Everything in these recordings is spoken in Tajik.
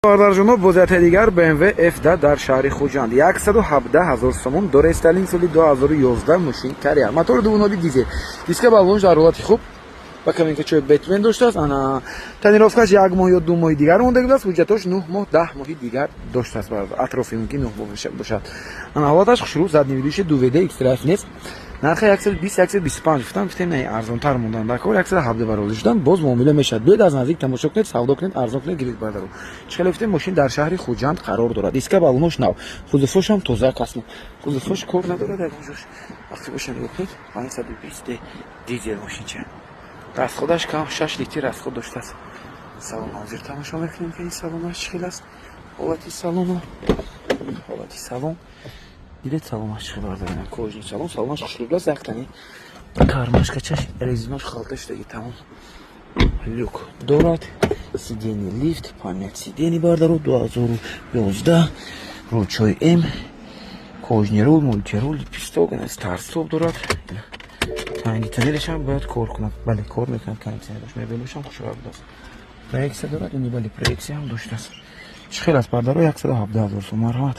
بردارجونو بوزت دیگر BMW F10 در شهر خوجند 117,000 سوم دور استالین سالی 2011 ماشین کریر موتور دوونولی دیزل دیسک балонш در حالت خوب با کمی که چوب بتمن داشته است انا تنیروفکاش یک ماه یا دو ماه دیگر مونده است حجتش 9 ماه 10 ماه دیگر داشته است برای اطرافی ممکن 9 ماه باشد انا حالتش خوشرو زد نمیدیش دو ویده اکستراف نیست نرخ 120-125 گفتم نه ارزان‌تر موندن در کار 117 برابر شدن باز معامله میشه بیاید از نزدیک تماشا کنید سودا کنید ارزان کنید گیرید بردارو چه گفتیم ماشین در شهر خوجند قرار دارد دیسک بالونش نو خودفوش هم توزه کسنه خودفوش کار نداره در اونجاش وقتی باشه نگاه کنید 520 دیزل ماشین چه از خودش کم 6 لیتر از خود داشته است سالن حاضر تماشا میکنیم که این سالنش چقدر است حالتی سالن دیده سالماش خبر دارم کوچی سالماش خوشگل است اختنی کارماش کچش رزیناش خالتش دیگه تمام لوک دورات سیدینی لیفت پانت سیدینی باردارو 2011 روچوی ام کوچنی رول مولتی رول پیستوگن استارستوب دورات تانگی تنیرش هم باید کار کنم بله کار میکنم تانگی تنیرش میبینوشم خوشحال است پریکس دورات اینی بله پریکسی هم داشته است چخیل است باردارو 117,000 سوم مرحمت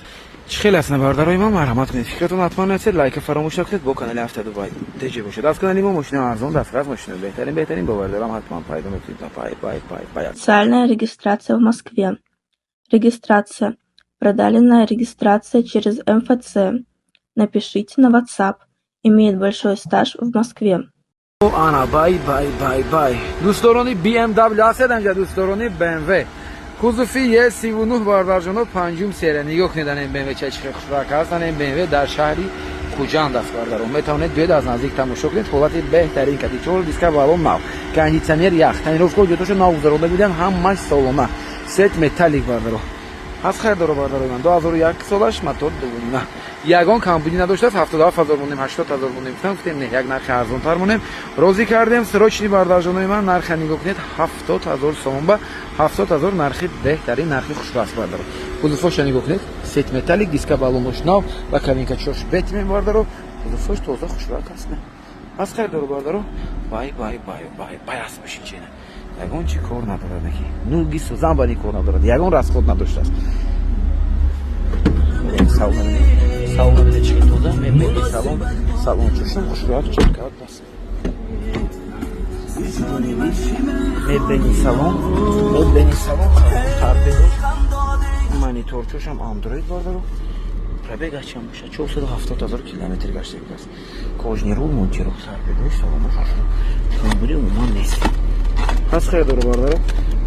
خیلی از نبردارای ما مرحمت کنید فکرتون حتما نکنید لایک فراموش نکنید با کانال هفته دوبای تجربه باشید از کانال ما ماشین ارزان دسترس ماشین بهترین باوردارم حتما پیدا میکنید بای Официальная регистрация в Москве. Регистрация. Продаленная регистрация через МФЦ. Напишите на WhatsApp. Имеет большой стаж в Москве. انا بای دوستدارانی BMW هستن دوستدارانی BMW کوزوفی 39 باردارجانو پنجم سری نگاه کنید این BMW چه خوشرک هستن این BMW در شهری خوجند است باردارو میتونید بیاید از نزدیک تماشا کنید حالت بهترین کاتیچور دیسک بالون ماو کاندیشنر یخ تنیروفکو جوتوش ناوزرونده بودم همش سالومه ست متالیک باردارو از خیر داره باردارو من 2001 سالش موتور دوونه یگان کمبودی نداشته 77,000 مونیم 80,000 مونیم گفتیم نه یک نرخ ارزان تر مونیم روزی کردیم سروچنی باردارجانوی من نرخ نگاه کنید 70,000 سوم با 70,000 نرخ بهترین نرخ خوشراس باردارو خودفوش نگاه کنید ست متالیک دیسک بالونش نو و کمینکا چوش بتمن باردارو خودفوش توزه خوشراک است از خیر داره باردارو بای است بشین چینه یگان چی کار نداره نکی نوگی سوزن بانی کار نداره یگان راست خود نداشته است سالن چی توزه میبینی سالن چشم خوشراک چک کرد است میبینی سالن تربیت مانیتور چشم اندروید باردارو پربگ اچم باشه 470,000 کیلومتر گشته است کوچنی رول مونتی رول تربیت سالن خوشراک کمبودی عموما نیست از خیر داره باردارو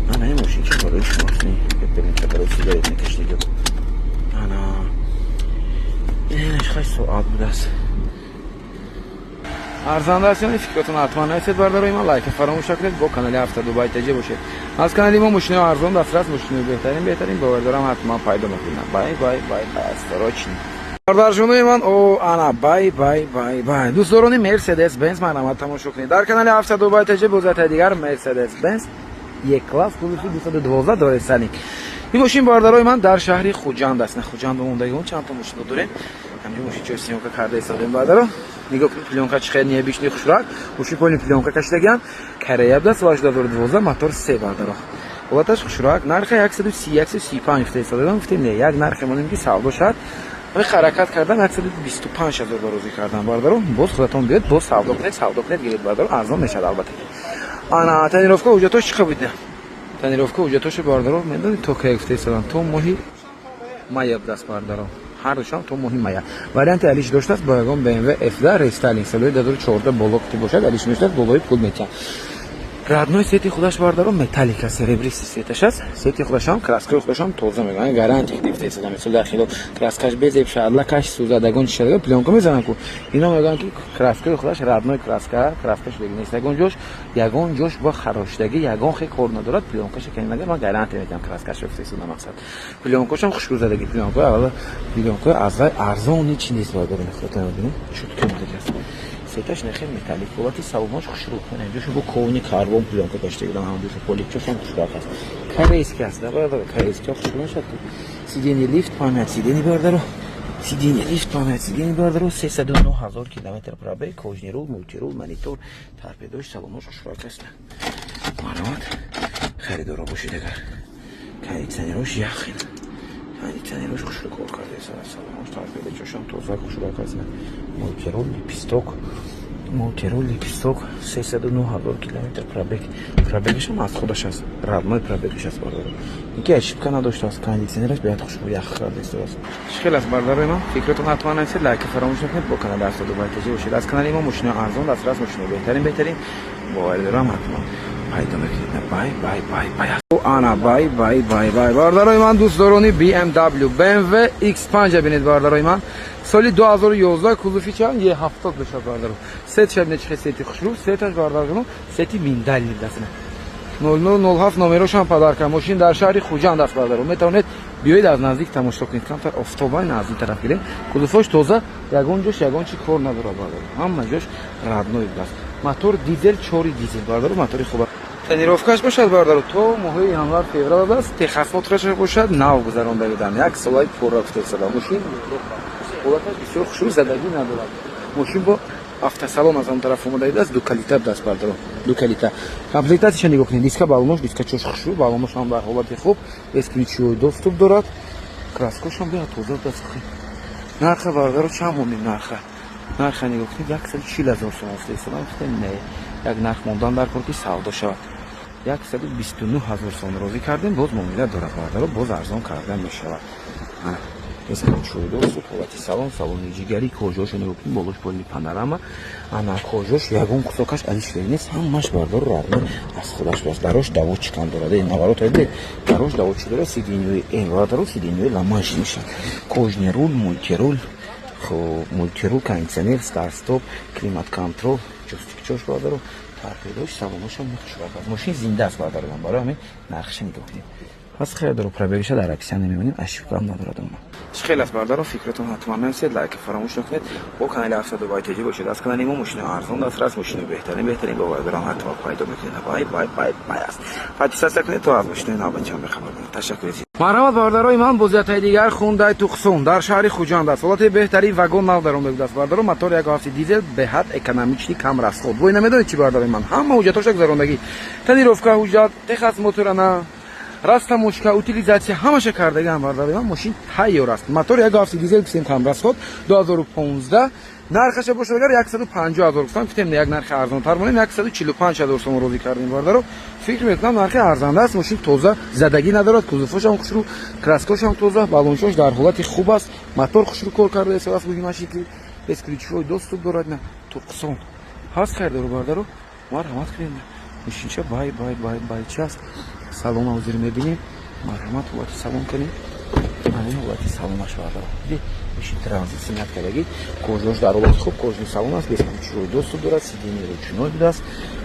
من این ماشین که برای شماست ببینید که برای سیگاریت نکشته گفت انا اینش خیلی سوال بود است ارزان درسیانی فکرتون حتما نکنید باردارو ما لایک فراموش نکنید با کانال هفته دوبای تجربه باشید از کانال ما ماشین ارزان دسترس ماشین بهترین باوردارم حتما پیدا میکنید بای استراچنی باردارجونوی من او انا بای دوستدارانی مرسدس بنز مرحمت تماشا کنید در کانال هفته دوبای تجربه بوزت دیگر مرسدس بنز یک کلاس کلوسی 212 داره سالی این ماشین باردارای من در شهری خوجند است نه خوجند موندگی اون چند تا ماشین داریم همین ماشین چه سیمکا کرده استادیم باردارو نگاه کنید پلیونکا چه خیلی بیشتر خوشراک ماشین پلی پلیونکا کشیدگان کریه بود سواش 2012 موتور 3 باردارو حالتش خوشراک نرخ 130-135 استادم گفتیم نه یک نرخ مونیم که سودا شد من حرکت کردم 125,000 روزی کردم باردارو باز خودتون بیاد باز سودا کنید گیرید باردارو ارزان میشه البته انا تنیروفکا اوجاتوش چقدر بوده تنیروفکا اوجاتوش باردارو میدونید تو که گفته سلام تو ماهی مایا دست باردارو هر دوشان تو ماهی مایا وریانت علیش داشته است با یگان BMW F10 رستالین سالوی 2014 بلوکتی باشد علیش میشه بلوی پول میتن رادنوی سیتی خودش باردارو متالیکا سربریس سیتش است سیتی خودش هم کراسکای خودش هم توزه میگن گارانتی گرفته سلام مثل داخل کراسکاش بزیب شالله کاش سوزادگون شده پلونکو میزنن کو اینا میگن که کراسکای خودش رادنوی کراسکاش دیگه نیست یگان جوش با خراشتگی یگان خیلی کار ندارد پلونکاش که میگه ما گارانتی میدم کراسکاش گرفته سلام مقصد پلونکاش هم خوشگوزادگی پلونکو از ارزونی چی نیست باردارو خودتون ببینید شد که دیگه سیتاش نخی متالیک بودی سوماش خوشرو کنه جوش با کونی کربن پلونکا داشته بودم همون دوست پولیچوش هم خوشراک است کریسکی است باردارو کریسکی خوشرو شد سیدینی لیفت پانت سیدینی باردارو 309,000 کیلومتر پرابه کوچنی رول مولتی رول مانیتور ترپیدوش سوماش خوشراک است مرحمت خریدارا باشید اگر кондитсионерош яхин. Кондитсионерош хушру кор карда салонаш тарбида ҷошам тоза хушру казна. Мултирол лепесток 309,000 километр пробег. Пробегиш ам аз худаш аст. Родной пробегиш аст бардаро. Инки ошибка надоштааст, кондитсионераш беҳад хушру ях карда истодааст. Чӣ аст бардарои ман? Фикратон ҳатман нависед, лайк фаромӯш накунед, бо канали Автоду Байтаҷи бошед. Аз канали мо мошинаи арзон, дастрас мошинаи беҳтарин боварӣ дорам, ҳатман пайдо мекунед. Бай. Бардарои ман дӯстдорони BMW X5 бинед бардарои ман. Соли 2011 кузуфи чанд 70 бешад бардаро. Сет шаб нечхе сети хушру, сеташ бардаро, сети миндали дасна. 0007 номерошам подарка. Мошин дар шаҳри Хуҷанд аст бардаро. Метавонед биёед аз наздик тамошо кунед. Камтар автобан наздик тараф гирем. Кузуфош тоза, ягон ҷош ягон чи кор надорад бардаро. Ҳама ҷош родной аст. Мотор дизел 4 дизел бардаро, мотори хуб аст. Тренировкаш бошад бардаро то моҳи январ феврал аст. Техасмотраш бошад, нав гузаронда будам. 1 солай пурра гуфтесада. Мошин ҳолаташ бисёр хушрӯ, задагӣ надорад. Мошин бо автосалон аз он тараф омода идааст, ду калита даст бардаро. Ду калита. Комплектатиша нигоҳ кунед. Диска балонош, диска чош хушрӯ, балонош ҳам дар ҳолати хуб, эскричиҳои доступ дорад. Краскош ҳам беҳад тоза даст. Нарха бардаро чанд монем нарха? Нарха нигоҳ кунед, 140,000 сом фароистадам. Не, як нарх мондан дар кор ки савдо шавад. 129,000 сом розӣ кардем, боз муомила дорад бардаро, боз арзон кардан мешавад. Эскричиҳои доступ, ҳолати салони ҷигари, кожош нигоҳ кунед, болош поли панорама, ана кожош ягон қусокаш алишве нест, ҳамаш бардаро родной аз худаш баст. Дарош даво чикан дорад, наворот айдед, дарош даво чи дорад, сиденьёи бардаро, сиденьёи ламаш мешад. Кожни рул, мультирул, кондитсионер, старт-стоп, климат контрол, ҷостикчош бардаро, тарпедош, салоношам мехушрад. Мошин зинда аст бардаро, барои ҳамин нархша нигоҳ кунед. аз хеле дору пробегиша дар аксия намебинем, ошибка ҳам надорад ама. Хеле аст бардаро, фикратон ҳатман нависед, лайк фаромӯш накунед, бо канали Автоду Байтаҷи бошед. Аз канали мо мошинаи арзон дастрас, мошинаи беҳтарин бовар дорам, ҳатман пайдо мекунед. Бай аст. Подписация кунед то аз мошинаи навбачам бехабар бошед. Ташаккур. Марҳамат бардарои ман, бозиятаи дигар Hyundai Tucson дар шаҳри Хуҷанд аст. Ҳолати беҳтарин вагон нав дар он мебудааст бардаро, мотор 1.7 дизел, беҳад экономични, кам расход. Вой намедонед чӣ бардарои ман? Ҳама ҳуҷҷатош гузарондагӣ. Тонировка ҳуҷҷат, техас моторана, растамочка, утилизация ҳамаша кардагиам бардарои ман. Мошин тайёр аст. Мотор 1.7 дизел гуфтем кам расход 2015. Нархаша бошад агар 150,000 гуфтам, гуфтем як нархи арзонтар монем, 145,000 сом розӣ кардем бардаро. фикр мекунам нархи арзанда аст. Мошин тоза, задагӣ надорад, кузуфошам хушрӯ, краскошам тоза, балоншош дар ҳолати хуб аст, мотор хушрӯ кор карда истодааст, буги машинки эскричиҳои доступ дорад. На Tucson ҳаст хайр дору бардаро, марҳамат кунед. Мошинча бай част. Салон ҳозир мебинем, марҳамат ҳолати салон кунем. Ҳамин ҳолати салонаш бардаро. Мошин транзит синят кардагӣ, кожош дар ҳолати хуб, кожни салон аст, эскричиҳои доступ дорад, сиденьи ручной будааст.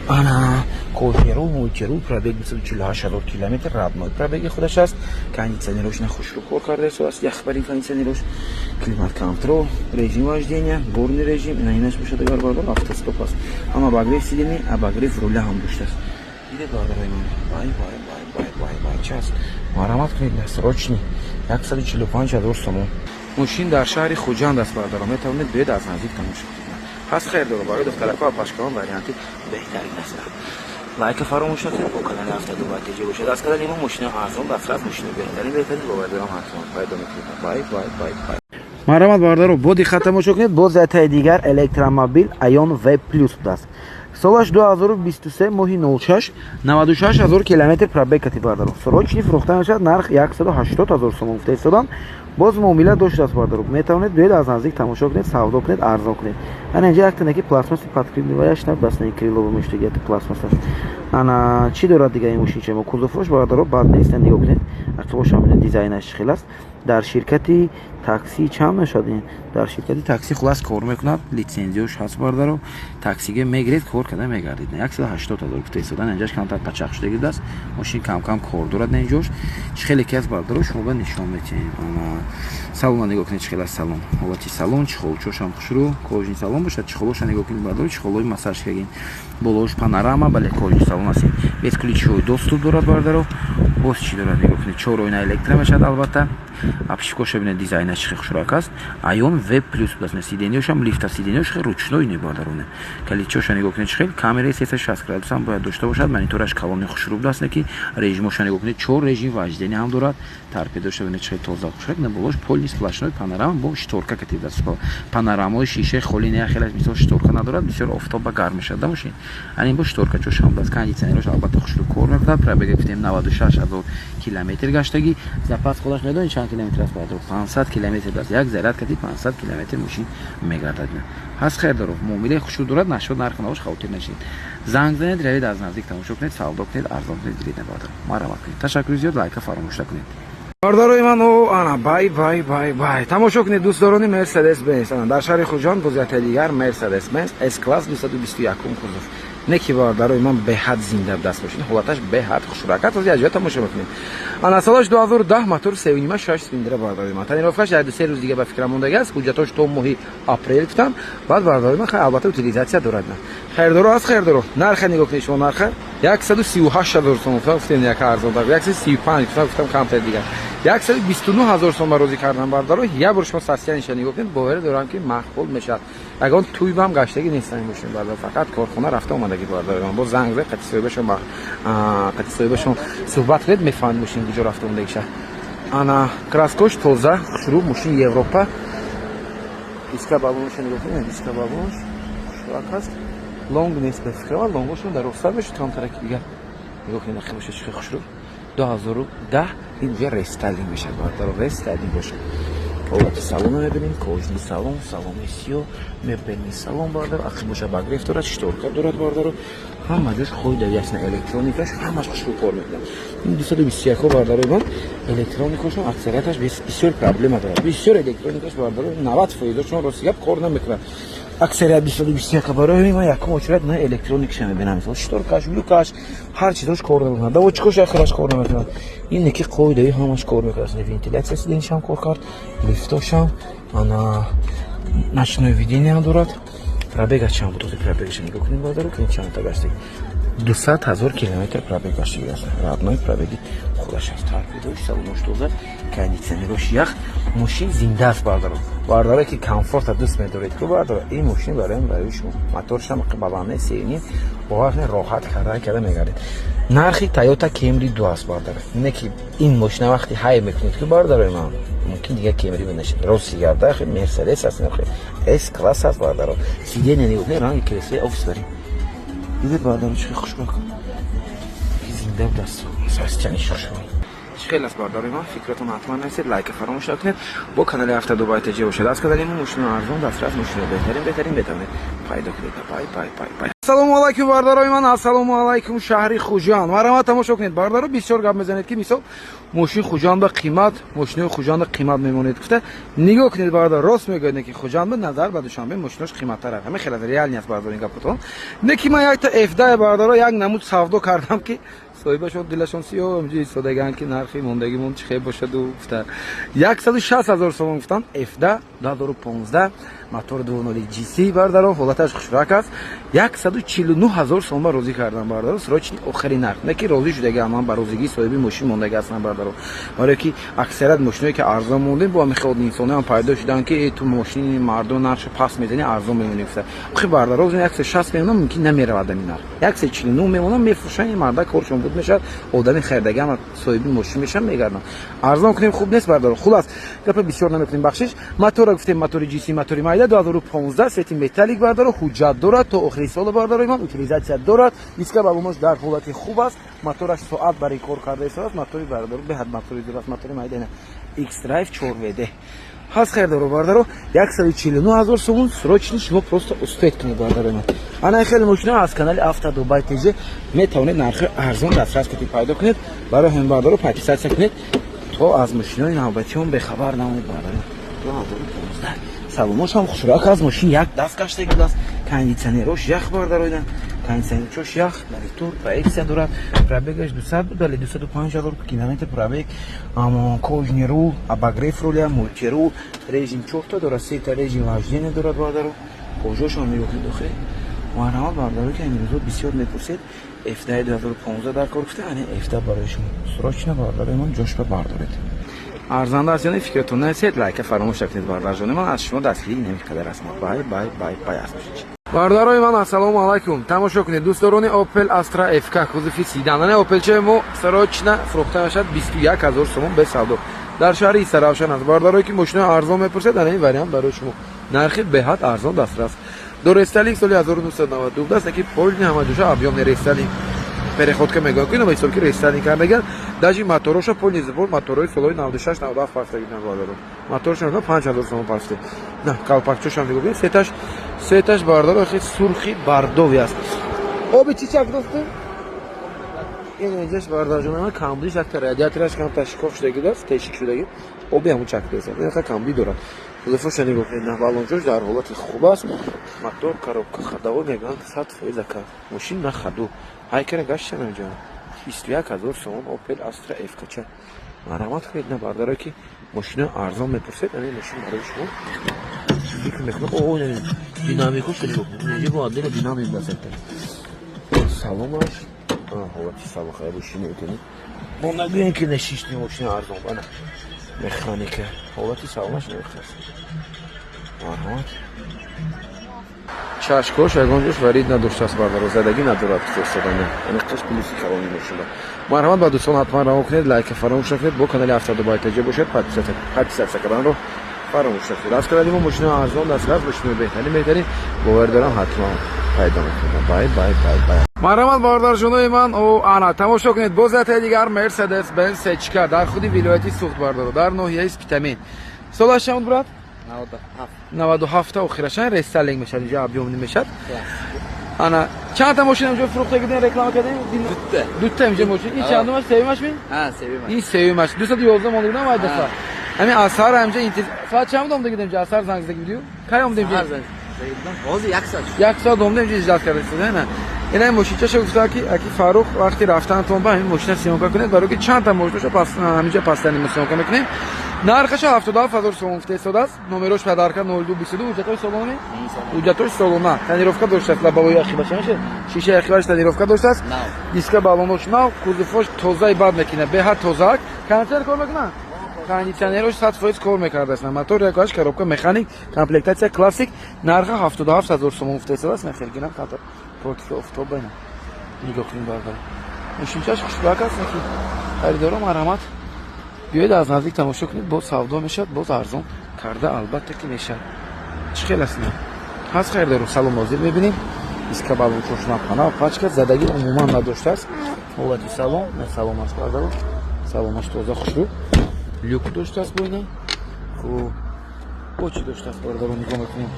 Ана кожнирул, мультирул, пробег 248,000 километр, родной пробеги худаш аст. Кондитсионерош на хушрӯ кор карда истодааст, яхбарин кондитсионерош, климат контрол, режим вождения, горный режим, инаш бошад агар бардаро, автостоп аст. Ама багриф сидени, а багриф руля ҳам доштааст. Дидед бардарои ман? Бай час. Марҳамат кунед, срочни 145,000 сомон. Мошин дар шаҳри Хуҷанд аст бардаро, метавонед биёед аз наздик тамошо кунед. ҳаст хайр дору барои духтарака ва пашкавон варианти беҳтарин аст. лайка фаромӯш накунед, бо канали Автоду Байтаҷи бошед. аз канали мо мошинаи арзон дастрас, мошинаи беҳтарин бовар дорам, ҳатман пайдо мекунед. Бай. Марҳамат бардаро, бо диққат тамошо кунед, боз зайтаи дигар электромобил Ion V+ будааст. Солаш 2023 моҳи 06 96,000 километр пробег кати бардаро. Срочни фурӯхта мешавад, нарх 180,000 сом гуфта истодам. Боз муомила доштааст бардаро. Метавонед биёед аз наздик тамошо кунед, савдо кунед, арзон кунед. Ана инҷа як танаки пластмаси подкриловаяш на баснаи крилово мештаги пластмаса. Ана чӣ дорад дига ин мошинча? Мо кузуфош бардаро бад нест, нигоҳ кунед. ақибош ҳамин дизайнаш хел аст. дар ширкати такси чанд мешад ин? Дар ширкати такси хулас кор мекунад, лицензияш ҳаст бардаро. Таксига мегиред, кор карда мегардид. 180,000 гуфта истодан, инҷаш камтар қачақ шудагӣ даст. Мошин кам кор дорад инҷош. Чӣ хеле ки аст бардаро, шумо ба нишон метиҳем. салона нигоҳ кунед, чӣ хеле аст салон. ҳолати салон, чихолчошам хушрӯ, кожни салон бошад, чихолоша нигоҳ кунед бардаро, чихолои массаж кардагин. Болош панорама, бале кожни салон аст. Без ключҳои доступ дорад бардаро. Боз чӣ дорад нигоҳ кунед, 4 ойна электро мешад албатта. Апшикоша бинед дизайна чихе хушрак аст. Ion Web Plus басне сиденёш ҳам лифта сиденёш хе ручной небодароне. Каличоша нигоҳ кунед чихе камераи 360 градус ҳам бояд дошта бошад. Монитораш калони хушруб астне ки режимоша нигоҳ кунед 4 режим ваҷдени ҳам дорад. Торпедоша бинед чихе тоза хушрак на болош полни сплошной панорама бо шторка катиб даст. Панорамаи шише холи не хеле мисол шторка надорад, бисёр офтоба гарм мешад машин. Ани бо шторка чош ҳам даст кондитсионерош албатта хушруб кор мекунад. Пробег гуфтем 96000 километр гаштагӣ. Запас худаш медонед чанд километр аст? 500 километр даст. Як заряд катиб 500 километр машин мегардад. ҳаст хайр доров муомилаи хушруб дорад, нашод нарх навош хавотир нашид. Занг занед, равед аз наздик тамошо кунед, савдо кунед, арзон кунед, гирид набарад. Марават кунед. Ташаккури зиёд, лайка фаромӯш накунед. Бардорои ман ана бай тамошо кунед дӯстдорони Mercedes Benz ана дар шаҳри Хуҷанд бузиятаи дигар Mercedes Benz S-Class 221 кузов. Не ки бардорои ман беҳад зинда даст бошед, ҳолаташ беҳад хушрак аст. Аз тамошо мекунед. Ана солаш 2010 мотор 3.6 цилиндра бардорои ман. Тренировкаш 2-3 рӯз дига ба фикрам мондагӣ аст. Ҳуҷҷатош то моҳи апрел гуфтам. Баъд бардорои ман албатта утилизатсия дорад. Хайрдоро аст, хайрдоро. Нарха нигоҳ кунед шумо нарха 138000 сом гуфтам, як арзон дар 135 гуфтам камтар дига. 129000 сом розӣ кардам бардорои. Як бор шумо састияниша нигоҳ кунед, боварӣ дорам ки мақбул мешавад. Ягон туй бам гаштагӣ нестам бошем бардор, фақат корхона рафта омадагӣ бардорои ман. Бо занг зад қати соҳибашон суҳбат кунед, мефаҳмед мошин куҷо рафта омадагиша. Ана краскош тоза, хушруб, мошин Европа. Диска балонша нигоҳ кунед, диска балонш хушрак аст. Лонг нест бефикрава, лонгошон дар ростар бешуд камтараки дигар. Нигоҳ кунед нахи боша чихе хушруб. 2010 ин ҷа рестайлинг мешавад бардор, рестайлинг бошад. Ҳолати салонро мебинем, кожни салон, салони сиё, мебелни салон бардор, ақи боша багреф дорад, шторка дорад бардор. Ҳама ҷош хойда ясна электроникаш, ҳамаш хушруб кор мекунад. Ин 221 бардорои ман электроникашон аксарияташ бисёр проблема дорад. Бисёр электроникаш бардор 90% чун рости гап кор намекунад. Аксарият 221 барои ман якум очрат на электроникаша мебинам. Мисол шторкаш, блюкаш, ҳар чизош кор намекунад. Давочкош ахираш кор намекунад. Ин неки қоидаи ҳамаш кор мекунад. Вентиляция сиденишам кор кард, лифтошам, ана ночное видение дорад. Пробега чанд буд? Пробегаш нигоҳ кунед бардор, ки чанд та гаштаг. 200,000 километр пробег гаштагӣ аст. Родной пробеги худаш аст. Торпедош, салонош тоза, кондитсионерош ях, мошин зинда аст бардор. Бардоре ки комфорта дӯст медоред ки бардор, ин мошин барои шумо. Моторшам баландаи сеюни боварне роҳат карда мегардед. Нархи Toyota Camry 2 аст бардор. Не ки ин мошина вақти ҳай мекунед ки бардорои ман мумкин дига Camry бинашед. Рости гарда хе Mercedes аст, нархи S-Class аст бардор. Сидения нигоҳ кунед, ранги кресле офис барем. Дидед бардор чихе хушбак. Зинда даст. Састяни шошмо. خیلی از بارداری ما فکرتون حتما نرسید لایک فراموش نکنید با کانال هفته دو بایت جی باشید از کدالیم ماشین ارزان دسترس ماشین بهترین بتونید پیدا کنید بای السلام علیکم باردارای من السلام علیکم شهری خوجان مرحمت تماشا کنید باردارا بسیار گپ میزنید که مثلا ماشین خوجان به قیمت ماشین خوجان به قیمت میمونید گفته نگاه کنید باردار راست میگید که خوجان به نظر به دوشنبه ماشینش قیمت تر همه خیلی ریال نیست باردار این گپ تو نکی من یک تا F10 باردارا یک نمود سودا کردم که صاحبشون دلشون سیاه امجی سودگان که نرخی موندگیمون چه باشد و گفتن 160,000 سوم گفتن F10 2015 موتور 2.0 GC بردارم حالتش خوشرک است 149,000 سوم روزی کردم بردارم سراچ آخرین نرخ نه که روزی شده که من بروزگی صاحبی ماشین موندگی هستم بردارم برای که اکثریت ماشینایی که ارزان موندن با میخواد انسان‌ها هم پیدا شدن که تو ماشین مردم نقش پاس میزنی ارزان میمونه گفته آخه بردارم روزی 160 میمونه ممکن نمیره آدمی نرخ 149 میمونه میفروشن این مردا کارشون بود میشد آدمی خریدگی هم صاحبی ماشین میشن میگردن ارزان کنیم خوب نیست بردارم خلاص گپ بسیار نمیکنیم بخشش موتور گفتیم موتور جی سی موتور مایده 2015 سیتی متالیک بردارم حجت دارد تا آخر سال بردارم من утилизация دارد دیسک بابامش در حالت خوب است موتورش ساعت برای کار کرده است موتوری بردارم به حد موتوری درست موتور مایده نه ایکس درایو 4 وده هست خیر دارو بردارو 149,000 сомон срочно шумо просто успех кунед бардорем ана хеле мошина аз канали авто дубай тж метавонед нархи арзон дастрас кунед пайдо кунед барои ҳамин бардору подписатсия кунед то аз мошинои навбатиён бехабар намонед бардорем 2015 салонош ҳам хушрак аст мошин як даст гаштагӣ аст кондитсионерош ях бардороидан кондитсионерош ях гаритор проекция дорад пробегаш 200 бали 205,000 километр пробег амо кожни рул обогрев руля мультирул режим 4 та дорад 3 та режим вождения дорад бардоро кожошон меёхид охе марҳамат бардоро ки имрӯзо бисёр мепурсед F10 2015 дар кор гуфта ани F10 барои шумо срочно бардорои ман ҷошба бардоред ارزندازیان فکرتون نسید لایک فراموش نکنید باردار جان من از شما دستگیری نمی‌کنه رسما بای است باشید باردارای من السلام علیکم تماشا کنید دوستان اوپل استرا اف کا کوزفی سیدان اوپل چه مو سراچنا فروخته میشد 21000 سوم به سودو در شهر ایسراوشان است باردارایی که ماشین ارزان میپرسید در این وریانت برای شما نرخ بهت ارزان دسترس دو رستالینگ سال 1992 است که پولنی همه جوش ابیام رستالینگ переход که میگن که نمیشه که رستالینگ کردن داشی موتورش پول نیست بود موتورای سالای 96 97 پارچه گیرن بالا موتورش نه 5000 سوم پارچه نه کالپاکچوش هم میگم سه‌تاش باردار خیلی سرخی باردوی است آب چی چک دوسته این اینجاش باردار جون کامبلیش از رادیاتورش کم تشکیف شده است تشکیل شده آبی همون چک دوست این خیلی کامبلی داره لفوش نگاه کنید نه بالونجوش در حالت خوب است موتور коробка ходовой میگن 100% کار ماشین نه خدو های کنه گشت نمیجا 21000 سوم اوپل استرا اف کچه مرامت کنید نه بارداره که ماشین ارزان میپرسید این ماشین برای شما فکر میکنم اوه نه دینامیکوش نگاه کنید یه با عادل دینامیک داشته سلامش حالتی سلام خیلی باشی میکنید ما نگوین که نشیشتی ماشین ارزان بانه مکانیکه حالتی سلامش نمیخواست مرامت چشکوش اگونجوش ورید نداشت است باردار زدگی ندارد فرستادنه این قش پلیسی کلامی میشه مرحمت با دوستان حتما راه کنید لایک فراموش نکنید با کانال 70 بایت باشید پادکست کردن رو فراموش نکنید از کانال ما ماشین ارزان دسترس بشین بهترین باور دارم حتما پیدا میکنم بای مرحمت باردار جونای من او انا تماشا کنید بازات دیگر مرسدس بنز سچکا در خودی ولایتی سوخت باردار در ناحیه اسپیتامین سالش چند برات 97 آخرشان رستالینگ میشه اینجا ابیوم نمیشد انا چند تا ماشین اینجا فروخته کردین رکلام کردین دو تا اینجا ماشین این چند ماش سومش می سومش این سومش 211 مال دیدم وای دفعه همین اثر اینجا ساعت چند دوم دیدم اینجا اثر زنگ زدی ویدیو کایم دیدم باز یک ساعت دوم اینجا اجازه کرده نه این ماشین چه گفته که اکی فاروق وقتی رفتن تو با این ماشین سیمکا کنید برای که چند تا ماشینشو پس همینجا پاسدنی سیمکا میکنیم نرخش 77000 سوم فرستاده است نمرش پدرکا 0222 اوجتای سالونه اوجتای سالونه تنیروفکا داشته است لبای اخی باشه شیشه اخی باشه تنیروفکا داشته است دیسک بالونش نو کوزفوش توزای باد میکنه به هر توزاک کنسل کار میکنه کاندیشنرش 100% کار میکرده است موتور یکاش коробка مکانیک کامپلکتاسیا کلاسیک نرخ 77000 سوم فرستاده است خیلی گرم خاطر پورتفولیو افتاد بینه نگاه کنید باردار ماشینش خوشبخت است که خریدارا مرحمت بیاید از نزدیک تماشا کنید باز سودا میشد باز ارزان کرده البته که میشه چه خیلی است هست خریدارو سلام نازل میبینیم اسکا بالون چشنا پانا پاچکا زدگی عموما نداشته است حالتی سلام نه سلام است باردارو سلامش توزا خوشرو لیوک داشته است بوینه خو پوچی داشته است باردارو نگاه میکنیم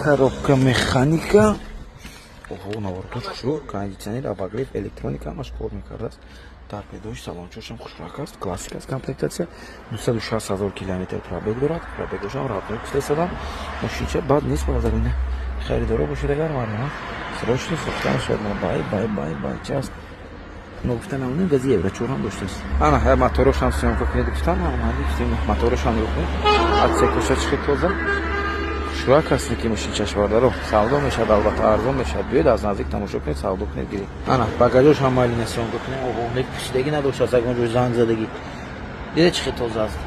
коробка مکانیکا اوه نوارتوش خوشرو кондиционер обогрев электроника همش کار میکرده است در پیدایش سالانچوش هم خوشبخت است کلاسیک است کامپلکتاسیا 260000 کیلومتر پробег دارد پробегش هم رابطه فرستادم ماشینچه بد نیست باردار اینه خریدارا باشید اگر مرحمت سراشتی فروختن شد بای چه است نگفتن اونه گزی evra چوران داشته است انا هر موتورش هم سیمکا کنید گفتن موتورش هم گفتن از سکوشا چخی توزه خوشبخت است که ماشین چش باردارو سودا میشه البته ارزان میشه بیاید از نزدیک تماشا کنید سودا کنید گیرید انا باگاجش هم مالی نسون کنید اوه یک پوشیدگی نداشت از اون روز زنگ زدگی دیده چه توزه است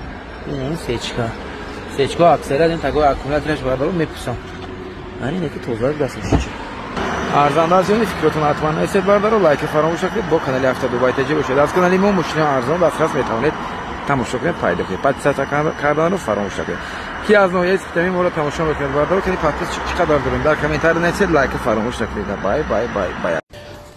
این سچکا اکثرا این تگو اکومولاتورش باردارو میپوشن یعنی که توزه دست میشه ارزان دازیون فکرتون حتما نسید باردارو لایک فراموش نکنید با کانال 72 بایت باشید از کانال ما ماشین ارزان دسترس میتونید تماشا کنید پیدا کنید پادکست کردن رو فراموش نکنید کی از نوعیت اسپیتامین ما رو تماشا میکنید باردارو که پادکست چقدر داریم در کامنتار نسید لایک فراموش نکنید بای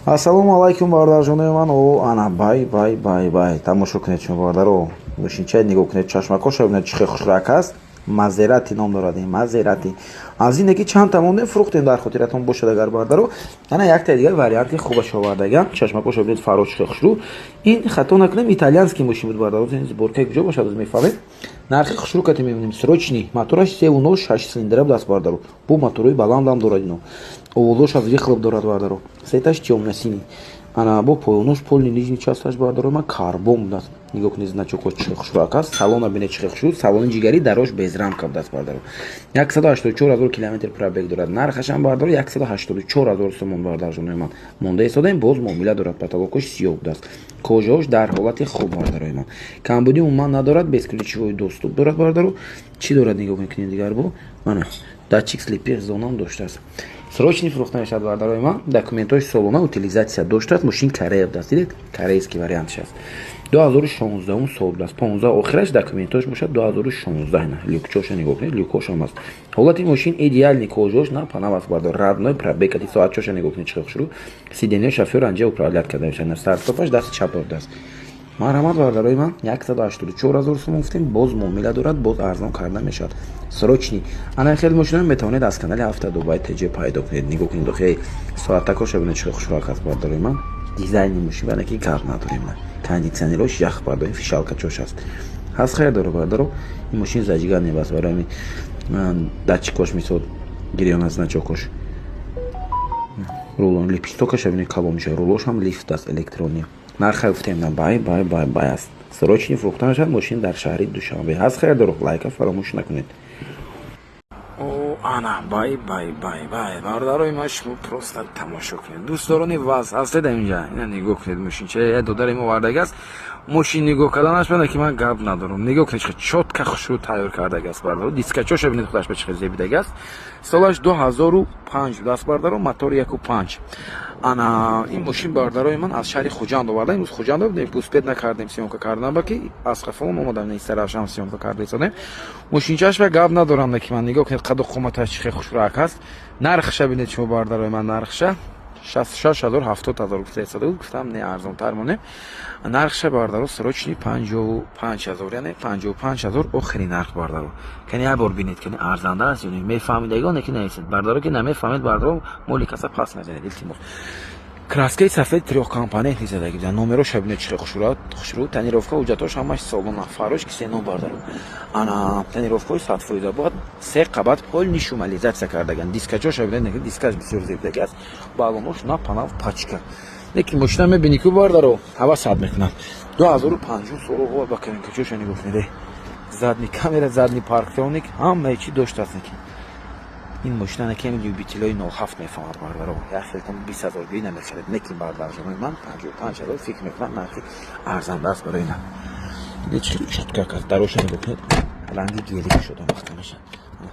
ассалому алайкум бардар ҷонои ман о ана бай тамошо кунед шумо бардаро мошинчаи нигоҳ кунед чашмакоша бинед чӣ хеле хушрак аст мазерати ном дорад мазерати аз ине ки чанд тамоне фурӯхтем дар хотиратон бошад агар бардаро ана якта дигар варианти хубаш овардагам чашмакоша бинед фаро чӣ хеле хушрӯ ин хато накунем итальянский мошин буд бардаро сборкаи куҷо бошад оз мефаҳмед нархи хушрӯкати мебинем срочни мотораш 3.6 цилиндра буд аст бардаро бу моторои баландам дорад ино овозош аз вихлоп дорад бардаро сеташ тёмнасини ана бо пойонош полни нижний часташ бардарои ман карбон будааст. нигоҳ кунед значокҳо чӣ хушроак аст. салона бинед чӣ хушруд. салони ҷигари дарош без рамка будааст бардаро. 184000 километр пробег дорад. нархашам бардаро 184000 сомон бардар ҷонои ман. монда ҳисодаем боз муомила дорад. потолокош сиёҳ будааст. кожаош дар ҳолати хуб бардарои ман. камбудӣ умуман надорад. без ключевой доступ дорад бардаро. чӣ дорад нигоҳ мекунед дигар бо мана датчик слипер зонам доштааст. срочни фурӯхта мешавад бардарои ман. документҳои солона утилизатсия доштааст. мошин корея будааст. дидед корейский вариантш аст. 2016 сол будааст. 15 охираш документҳош бошад 2016 на люкчоша нигоҳ кунед. люкошам аст. ҳолати мошин идеални кожош на панав аст бардаро. радной пробег ати соатчоша нигоҳ кунед чӣ хушру. сиденияи шофёр анҷа управлят карда мешавад. стартопаш дасти чап будааст. марҳамат бардарои ман 184000 сомон гуфтем. боз муомила дорад. боз арзон карда мешавад. срочни ана хеле мошинаро метавонед аз канали Авто Дубай TG пайдо кунед. нигоҳ кунед охи соатакоша бинед чӣ хушроак аст бардарои ман. дизайни мошин ванаки гап надорем на кондитсионерош ях бардарои фишалка чош аст. ҳаст хайр доро бардаро. ин мошин зажигар небаст барои датчикош мисол гирён аз значокош. рулон липстокаша бинед калон мешавад. рулошам лифт аст электрония. нарха гуфтем на бай аст. срочни фурӯхта мешавад мошин дар шаҳри Душанбе. ҳаст хайр доро. лайка фаромӯш накунед. ана бай бардарои ман шумо просто тамошо кунед. дӯстдорони ваз ҳастед инҷа. ина нигоҳ кунед мошинча додари мо вардаги аст. мошин нигоҳ карданаш бана ки ман гап надорам. нигоҳ кунед чӣ чотка хушрӯ тайёр кардаги аст бардаро. дискачоша бинед худаш ба чӣ зебидаги аст. солаш 2005 будааст бардаро. мотор 1.5. ана ин мошин бардарои ман аз шаҳри хуҷанд оварда. имрӯз хуҷанд будем пуспед накардем сиёмка кардан балки аз хафон омадам инстаравшам сиёмка карда исодем. мошинчааш ба гап надорам ки ман нигоҳ кунед қаду қоматаш чӣ хушроак аст. нархша бинед шумо бардарои ман. нархша 66000 гуфта исода буд. гуфтам не арзонтар монем. нархша бардаро срочни 55000 яъне 55000 охири нарх бардаро. кани як бор бинед ки арзанда аст ё не мефаҳмидагоне ки наисед бардаро ки намефаҳмед бардаро моли каса пас назанед. илтимос краскаи сафед трёхкомпонентни задаги буданд. номероша бинед чӣ хушрӯ. тонировка ҳуҷҷатош ҳамаш солона. фарош кисено бардаро. ана тонировкаи 100% бод се қабат полни шумализатсия кардаган. дискачоша бинед дискаш бисёр зебдаги аст. балонош на панав пачка. лекин мошина мебини ки бардаро ҳавасат мекунад. 2050 сорогҳо ба каминкачоша нигоҳ кунед. задни камера задни парктроник ҳамаи чӣ доштааст. ин мошина накем юбитилои 07 мефаҳмад бардаро. як хелтон 20000 бӣ намешавад. лекин бардарҷонои ман 55000 фикр мекунам нархи арзанда аст барои ина. дид чӣ чотка аст. дароша нигоҳ кунед. ранги гелӣ шуда вақта мешавад.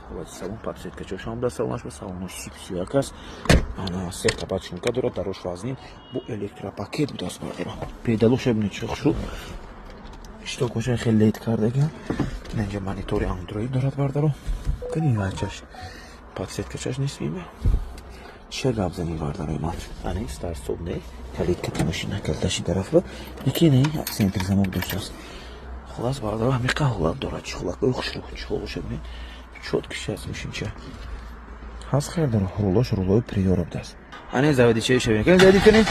ҳолати салон подсветкачош ҳам даст. салонаш ба салонош сипсиёк аст. ана се қабат шумка дорад. дарош вазнин бо электропакет будааст бардаро. педалоша бинед чӣ хушрӯ. штокоша хеле лейт кардаган. инҷа монитори андроид дорад бардаро. кани вачаш подсветкачаш нест миме. чӣ гап зани бардарои ман. ана старсоб не калиткати мошина калташи тарафа. яке не аксентри замок доштааст. холас бардаро ҳамиқа ҳолат дорад. чӯлакои хушрӯ. чӯлоша бинед чоткиша аст мошинча. ҳаст хайр доро. рулои приёра будааст. ана заводи чӣ шавин кани заводи кани.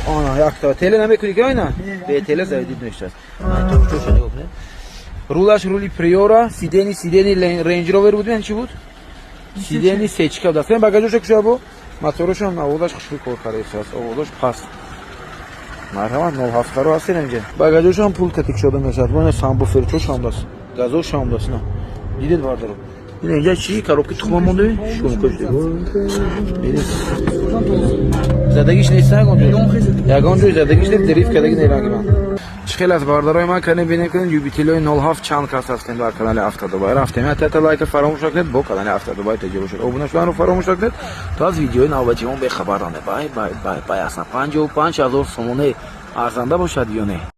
ана якта теле намекунӣ ки айна. бе теле заводи доштааст. то чӯша нигоҳ кунед. рулаш рули приёра. сидени рейнҷ ровер буд. чӣ буд? сидени сечка будааст. кани багажоша куша бо моторошам овозаш хушрӯ кор кардаист. овозаш паст. марҳамат 07 ҳастед инҷа. багажошам пулкати кушода мешавад. бо самбуферчошам даст. газошам даст. на дидед бардаро. ин инҷа чӣ коробки тухма мондави? шумкош дидед. задагиш нест ягон ҷой задагиш дед дрифт кардаги неранги ман. чӣ хел аст бардарои ман кани бинем кунед юбитилои 07 чанд кас ҳастем дар канали Авто Дубай. рафтем ятата лайка фаромӯш накунед. бо канали Авто Дубай TG бошед. обуна шуданро фаромӯш накунед то аз видеои навбатиён бехабар ронед. бай астан 55000 сомоне арзанда бошад ё не.